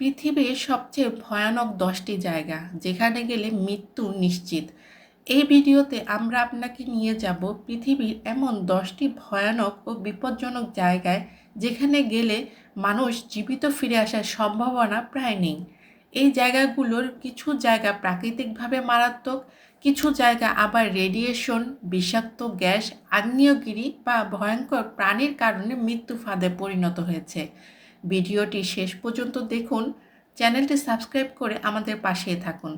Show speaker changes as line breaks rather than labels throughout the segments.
পৃথিবীর সবচেয়ে ভয়ানক 10টি জায়গা যেখানে গেলে মৃত্যু নিশ্চিত। এই ভিডিওতে আমরা আপনাকে নিয়ে যাব পৃথিবীর এমন 10টি ভয়ানক ও বিপজ্জনক জায়গায় যেখানে গেলে মানুষ জীবিত ফিরে আসার সম্ভাবনা প্রায় নেই। এই জায়গাগুলোর কিছু জায়গা প্রাকৃতিকভাবে মারাত্মক, কিছু জায়গা আবার রেডিয়েশন, বিষাক্ত গ্যাস, আগ্নেয়গিরি বা ভয়ঙ্কর প্রাণীর কারণে মৃত্যু ফাঁদে পরিণত হয়েছে। ভিডিওটি শেষ পর্যন্ত দেখুন, চ্যানেলটি সাবস্ক্রাইব করে আমাদের পাশেই থাকুন।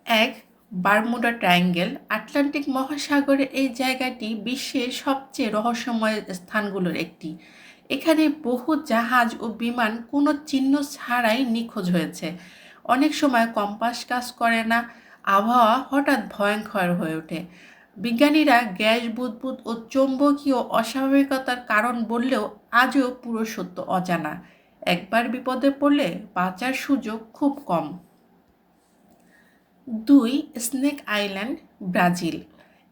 1. Bermuda triangle. আটলান্টিক মহাসাগরে এই জায়গাটি বিশ্বের সবচেয়ে রহস্যময় স্থানগুলোর একটি। এখানে বহু জাহাজ ও বিমান কোনো চিহ্ন ছাড়াই নিখোঁজ হয়েছে। অনেক সময় কম্পাস কাজ করে না, আবহাওয়া হঠাৎ ভয়ঙ্কর হয়ে ওঠে। বিজ্ঞানীরা গ্যাস বুদবুদ ও চৌম্বকীয় অস্বাভাবিকতার কারণ বললেও আজও পুরো সত্য অজানা। একবার বিপদে পড়লে বাঁচার সুযোগ খুব কম। 2. Snake island, Brazil.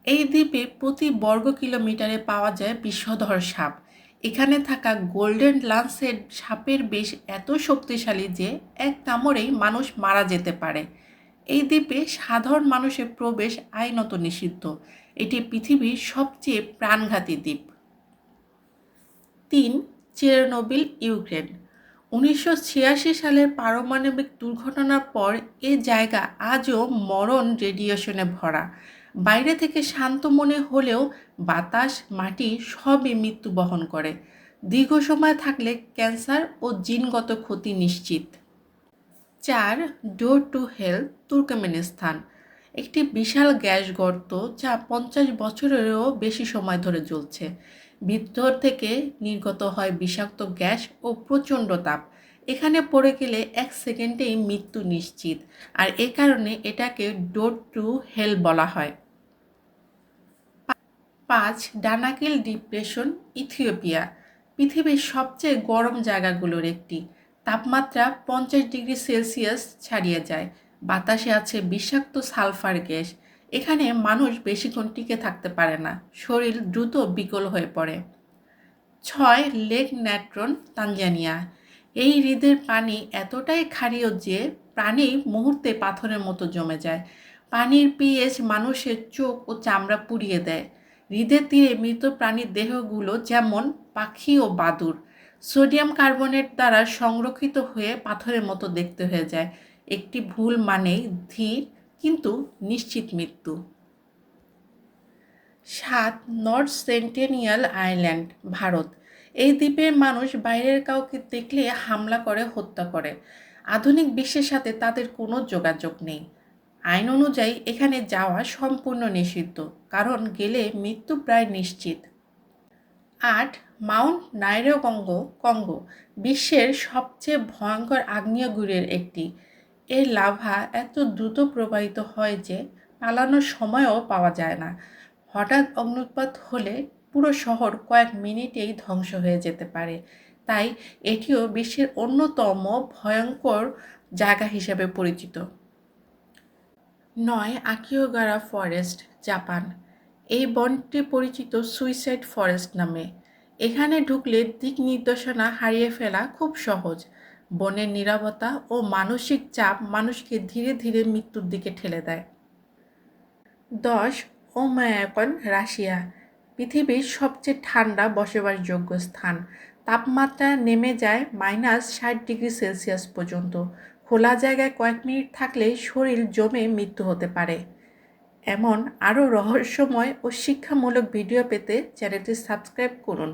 এই দ্বীপে প্রতি বর্গ কিলোমিটারে পাওয়া যায় বিষধর সাপ। এখানে থাকা গোল্ডেন লান্সেট সাপের বিষ এত শক্তিশালী যে এক কামড়েই মানুষ মারা যেতে পারে। এই দ্বীপে সাধারণ মানুষের প্রবেশ আইনত নিষিদ্ধ। এটি পৃথিবীর সবচেয়ে প্রাণঘাতী দ্বীপ। 3. Chernobyl, Ukraine. 1986 সালের পারমাণবিক দুর্ঘটনার পর এ জায়গা আজও মরণ রেডিয়েশনে ভরা। বাইরে থেকে শান্ত মনে হলেও বাতাস, মাটি সবই মৃত্যু বহন করে। দীর্ঘ সময় থাকলে ক্যান্সার ও জিনগত ক্ষতি নিশ্চিত। 4. Door to hell, Turkmenistan. একটি বিশাল গ্যাস গর্ত যা 50 বছরেরও বেশি সময় ধরে জ্বলছে। ভিতর থেকে নির্গত হয় বিষাক্ত গ্যাস ও প্রচণ্ড তাপ। এখানে পড়ে গেলে 1 সেকেন্ডেই মৃত্যু নিশ্চিত, আর এ কারণে এটাকে ডোর টু হেল বলা হয়। 5. Danakil depression, Ethiopia. পৃথিবীর সবচেয়ে গরম জায়গাগুলোর একটি। তাপমাত্রা 50 ডিগ্রি সেলসিয়াস ছাড়িয়ে যায়। বাতাসে আছে বিষাক্ত সালফার গ্যাস। এখানে মানুষ বেশিক্ষণ টিকে থাকতে পারে না, শরীর দ্রুত বিকল হয়ে পড়ে। 6. Lake Natron, Tanzania. এই হ্রদের পানি এতটাই ক্ষারীয় যে পানি মুহূর্তে পাথরের মতো জমে যায়। পানির পিএইচ মানুষের চোখ ও চামড়া পুড়িয়ে দেয়। হ্রদের তীরে মৃত প্রাণীর দেহগুলো যেমন পাখি ও বাদুড় সোডিয়াম কার্বনেট দ্বারা সংরক্ষিত হয়ে পাথরের মতো দেখতে হয়ে যায়। একটি ভুল মানেই ধীর কিন্তু নিশ্চিত মৃত্যু। 7. নর্থ সেন্টিনিয়াল আইল্যান্ড, ভারত। এই দ্বীপের মানুষ বাইরের কাউকে দেখলে হামলা করে, হত্যা করে। আধুনিক বিশ্বের সাথে তাদের কোনো যোগাযোগ নেই। আইন অনুযায়ী এখানে যাওয়া সম্পূর্ণ নিষিদ্ধ, কারণ গেলে মৃত্যু প্রায় নিশ্চিত। 8. Mount Nyiragongo, Congo. বিশ্বের সবচেয়ে ভয়ঙ্কর আগ্নেয়গিরির একটি। এর লাভা এত দ্রুত প্রবাহিত হয় যে পালানোর সময়ও পাওয়া যায় না। হঠাৎ অগ্ন্যুৎপাত হলে পুরো শহর কয়েক মিনিটেই ধ্বংস হয়ে যেতে পারে। তাই এটিও বিশ্বের অন্যতম ভয়ঙ্কর জায়গা হিসেবে পরিচিত। 9. আকিয়োগারা ফরেস্ট, জাপান। এই বনটি পরিচিত সুইসাইড ফরেস্ট নামে। এখানে ঢুকলে দিক নির্দেশনা হারিয়ে ফেলা খুব সহজ। বনের নীরবতা ও মানসিক চাপ মানুষকে ধীরে ধীরে মৃত্যুর দিকে ঠেলে দেয়। 10. ওমায়াকন, রাশিয়া। পৃথিবীর সবচেয়ে ঠান্ডা বসবাসযোগ্য স্থান। তাপমাত্রা নেমে যায় -60 ডিগ্রি সেলসিয়াস পর্যন্ত। খোলা জায়গায় কয়েক মিনিট থাকলেই শরীর জমে মৃত্যু হতে পারে। এমন আরও রহস্যময় ও শিক্ষামূলক ভিডিও পেতে চ্যানেলটি সাবস্ক্রাইব করুন।